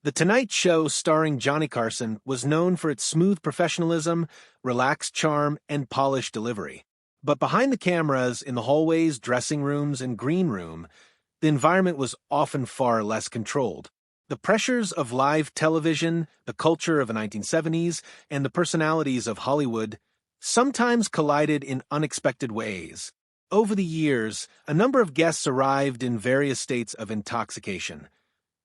The Tonight Show starring Johnny Carson was known for its smooth professionalism, relaxed charm, and polished delivery. But behind the cameras, in the hallways, dressing rooms, and green room, the environment was often far less controlled. The pressures of live television, the culture of the 1970s, and the personalities of Hollywood sometimes collided in unexpected ways. Over the years, a number of guests arrived in various states of intoxication.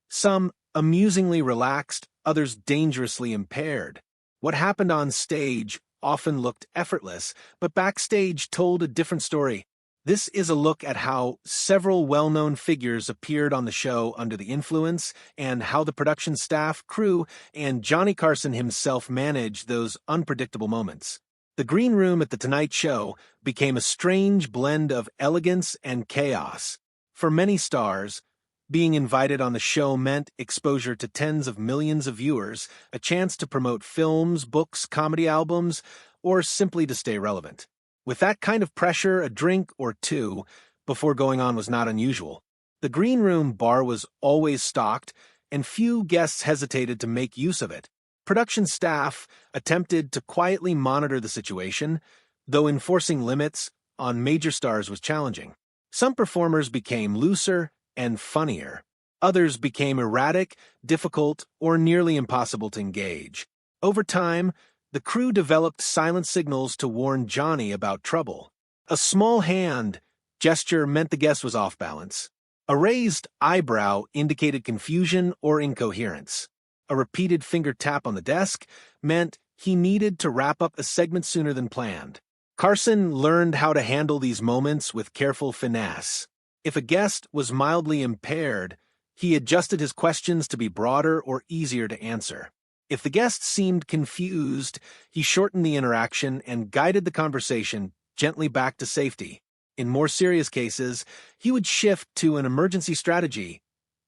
Some amusingly relaxed, others dangerously impaired. What happened on stage often looked effortless, but backstage told a different story. This is a look at how several well-known figures appeared on the show under the influence and how the production staff, crew, and Johnny Carson himself managed those unpredictable moments. The green room at The Tonight Show became a strange blend of elegance and chaos. For many stars, being invited on the show meant exposure to tens of millions of viewers, a chance to promote films, books, comedy albums, or simply to stay relevant. With that kind of pressure, a drink or two before going on was not unusual. The green room bar was always stocked, and few guests hesitated to make use of it. Production staff attempted to quietly monitor the situation, though enforcing limits on major stars was challenging. Some performers became looser and funnier. Others became erratic, difficult, or nearly impossible to engage. Over time, the crew developed silent signals to warn Johnny about trouble. A small hand gesture meant the guest was off balance. A raised eyebrow indicated confusion or incoherence. A repeated finger tap on the desk meant he needed to wrap up a segment sooner than planned. Carson learned how to handle these moments with careful finesse. If a guest was mildly impaired, he adjusted his questions to be broader or easier to answer. If the guest seemed confused, he shortened the interaction and guided the conversation gently back to safety. In more serious cases, he would shift to an emergency strategy.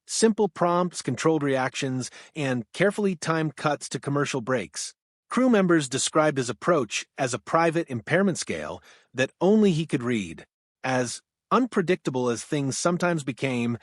Simple prompts, controlled reactions, and carefully timed cuts to commercial breaks. Crew members described his approach as a private impairment scale that only he could read. As unpredictable as things sometimes became,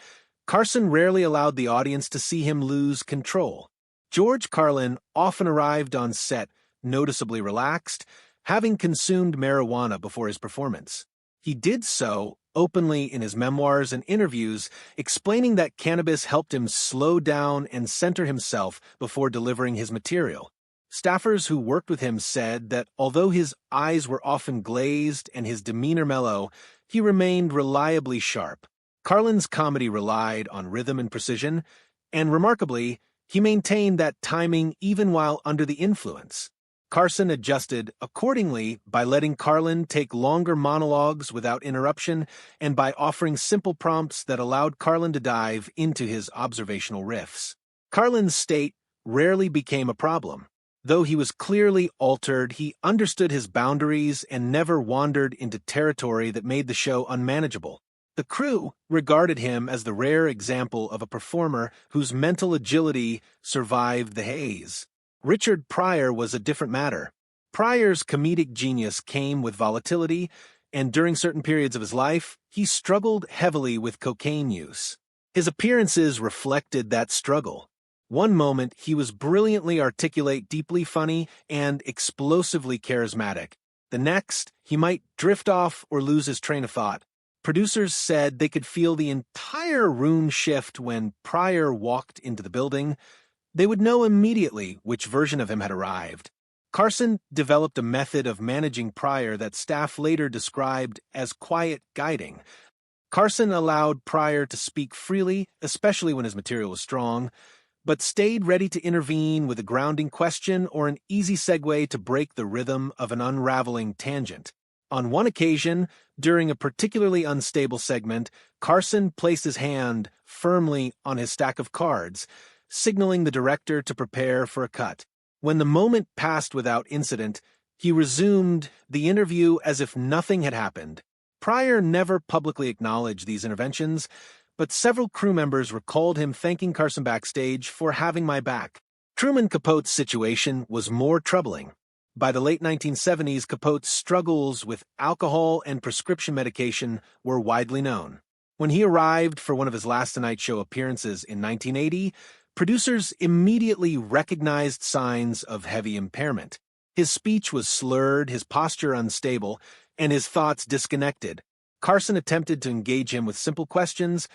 Carson rarely allowed the audience to see him lose control. George Carlin often arrived on set noticeably relaxed, having consumed marijuana before his performance. He did so openly in his memoirs and interviews, explaining that cannabis helped him slow down and center himself before delivering his material. Staffers who worked with him said that although his eyes were often glazed and his demeanor mellow, he remained reliably sharp. Carlin's comedy relied on rhythm and precision, and remarkably, he maintained that timing even while under the influence. Carson adjusted accordingly by letting Carlin take longer monologues without interruption and by offering simple prompts that allowed Carlin to dive into his observational riffs. Carlin's state rarely became a problem. Though he was clearly altered, he understood his boundaries and never wandered into territory that made the show unmanageable. The crew regarded him as the rare example of a performer whose mental agility survived the haze. Richard Pryor was a different matter. Pryor's comedic genius came with volatility, and during certain periods of his life, he struggled heavily with cocaine use. His appearances reflected that struggle. One moment, he was brilliantly articulate, deeply funny, and explosively charismatic. The next, he might drift off or lose his train of thought. Producers said they could feel the entire room shift when Pryor walked into the building. They would know immediately which version of him had arrived. Carson developed a method of managing Pryor that staff later described as quiet guiding. Carson allowed Pryor to speak freely, especially when his material was strong, but stayed ready to intervene with a grounding question or an easy segue to break the rhythm of an unraveling tangent. On one occasion, during a particularly unstable segment, Carson placed his hand firmly on his stack of cards, signaling the director to prepare for a cut. When the moment passed without incident, he resumed the interview as if nothing had happened. Pryor never publicly acknowledged these interventions, but several crew members recalled him thanking Carson backstage for having my back. Truman Capote's situation was more troubling. By the late 1970s, Capote's struggles with alcohol and prescription medication were widely known. When he arrived for one of his last Tonight Show appearances in 1980, producers immediately recognized signs of heavy impairment. His speech was slurred, his posture unstable, and his thoughts disconnected. Carson attempted to engage him with simple questions,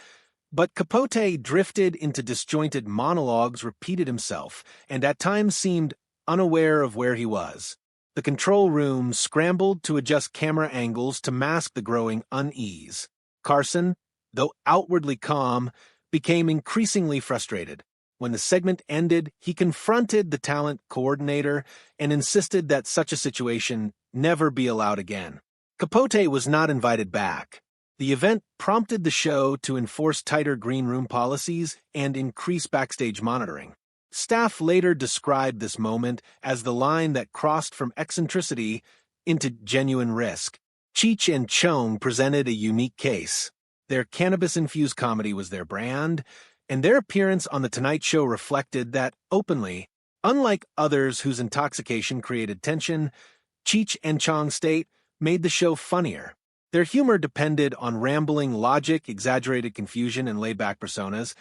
but Capote drifted into disjointed monologues, repeated himself, and at times seemed unaware of where he was. The control room scrambled to adjust camera angles to mask the growing unease. Carson, though outwardly calm, became increasingly frustrated. When the segment ended, he confronted the talent coordinator and insisted that such a situation never be allowed again. Capote was not invited back. The event prompted the show to enforce tighter green room policies and increase backstage monitoring. Staff later described this moment as the line that crossed from eccentricity into genuine risk. Cheech and Chong presented a unique case. Their cannabis-infused comedy was their brand, and their appearance on The Tonight Show reflected that openly. Unlike others whose intoxication created tension, Cheech and Chong State made the show funnier. Their humor depended on rambling logic, exaggerated confusion, and laid-back personas,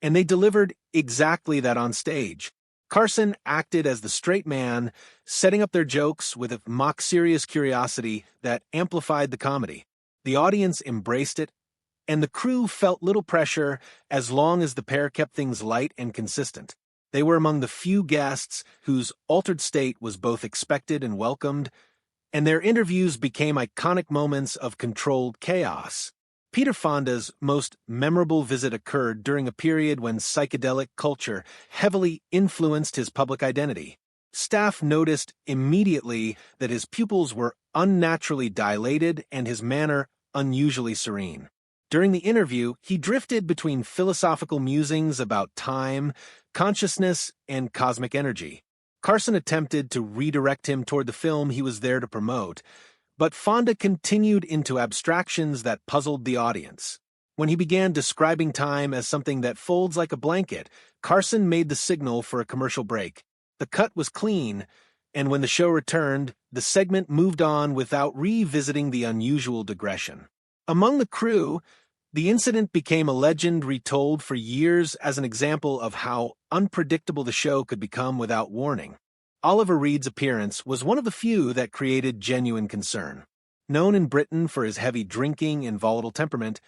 and they delivered exactly that on stage. Carson acted as the straight man, setting up their jokes with a mock-serious curiosity that amplified the comedy. The audience embraced it, and the crew felt little pressure as long as the pair kept things light and consistent. They were among the few guests whose altered state was both expected and welcomed, and their interviews became iconic moments of controlled chaos. Peter Fonda's most memorable visit occurred during a period when psychedelic culture heavily influenced his public identity. Staff noticed immediately that his pupils were unnaturally dilated and his manner unusually serene. During the interview, he drifted between philosophical musings about time, consciousness, and cosmic energy. Carson attempted to redirect him toward the film he was there to promote, but Fonda continued into abstractions that puzzled the audience. When he began describing time as something that folds like a blanket, Carson made the signal for a commercial break. The cut was clean, and when the show returned, the segment moved on without revisiting the unusual digression. Among the crew, the incident became a legend retold for years as an example of how unpredictable the show could become without warning. Oliver Reed's appearance was one of the few that created genuine concern. Known in Britain for his heavy drinking and volatile temperament,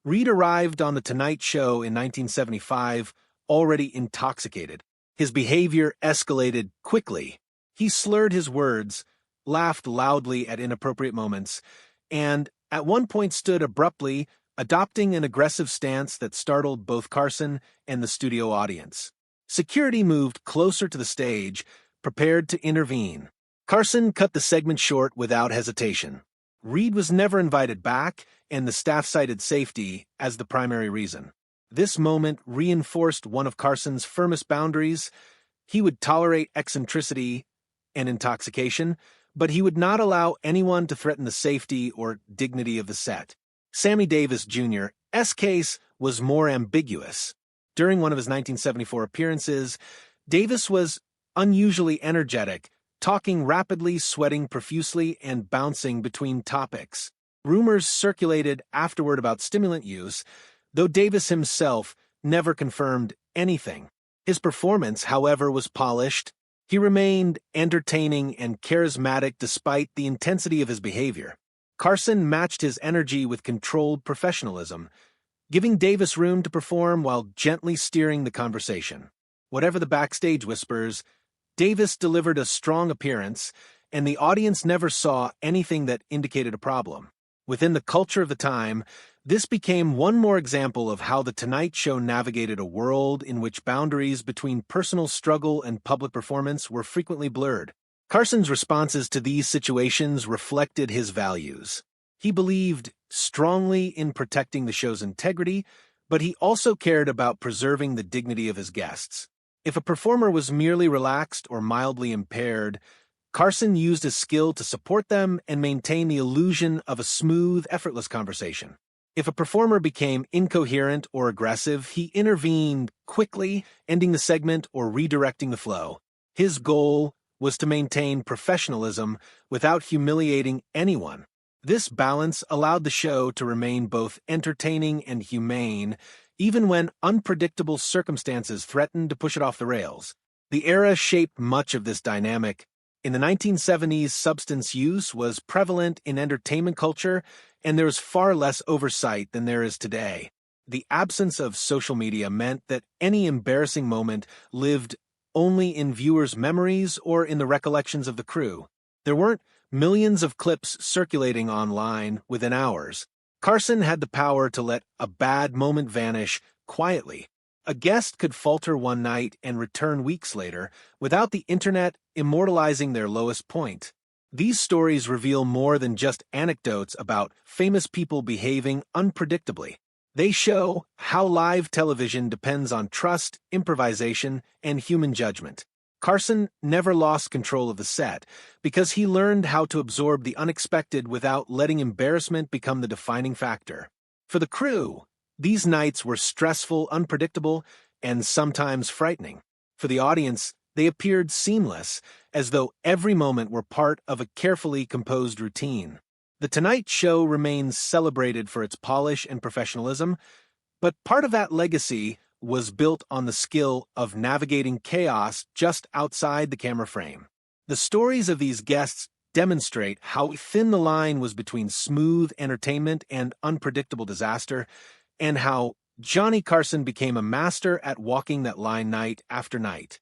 Reed arrived on The Tonight Show in 1975 already intoxicated. His behavior escalated quickly. He slurred his words, laughed loudly at inappropriate moments, and at one point stood abruptly, adopting an aggressive stance that startled both Carson and the studio audience. Security moved closer to the stage, prepared to intervene. Carson cut the segment short without hesitation. Reed was never invited back, and the staff cited safety as the primary reason. This moment reinforced one of Carson's firmest boundaries. He would tolerate eccentricity and intoxication, but he would not allow anyone to threaten the safety or dignity of the set. Sammy Davis Jr.'s case was more ambiguous. During one of his 1974 appearances, Davis was unusually energetic, talking rapidly, sweating profusely, and bouncing between topics. Rumors circulated afterward about stimulant use, though Davis himself never confirmed anything. His performance, however, was polished. He remained entertaining and charismatic despite the intensity of his behavior. Carson matched his energy with controlled professionalism, giving Davis room to perform while gently steering the conversation. Whatever the backstage whispers, Davis delivered a strong appearance, and the audience never saw anything that indicated a problem. Within the culture of the time, this became one more example of how The Tonight Show navigated a world in which boundaries between personal struggle and public performance were frequently blurred. Carson's responses to these situations reflected his values. He believed strongly in protecting the show's integrity, but he also cared about preserving the dignity of his guests. If a performer was merely relaxed or mildly impaired, Carson used his skill to support them and maintain the illusion of a smooth, effortless conversation. If a performer became incoherent or aggressive, he intervened quickly, ending the segment or redirecting the flow. His goal was to maintain professionalism without humiliating anyone. This balance allowed the show to remain both entertaining and humane, even when unpredictable circumstances threatened to push it off the rails. The era shaped much of this dynamic. In the 1970s, substance use was prevalent in entertainment culture, and there was far less oversight than there is today. The absence of social media meant that any embarrassing moment lived only in viewers' memories or in the recollections of the crew. There weren't millions of clips circulating online within hours. Carson had the power to let a bad moment vanish quietly. A guest could falter one night and return weeks later without the internet immortalizing their lowest point. These stories reveal more than just anecdotes about famous people behaving unpredictably. They show how live television depends on trust, improvisation, and human judgment. Carson never lost control of the set because he learned how to absorb the unexpected without letting embarrassment become the defining factor. For the crew, these nights were stressful, unpredictable, and sometimes frightening. For the audience, they appeared seamless, as though every moment were part of a carefully composed routine. The Tonight Show remains celebrated for its polish and professionalism, but part of that legacy was built on the skill of navigating chaos just outside the camera frame. The stories of these guests demonstrate how thin the line was between smooth entertainment and unpredictable disaster, and how Johnny Carson became a master at walking that line night after night.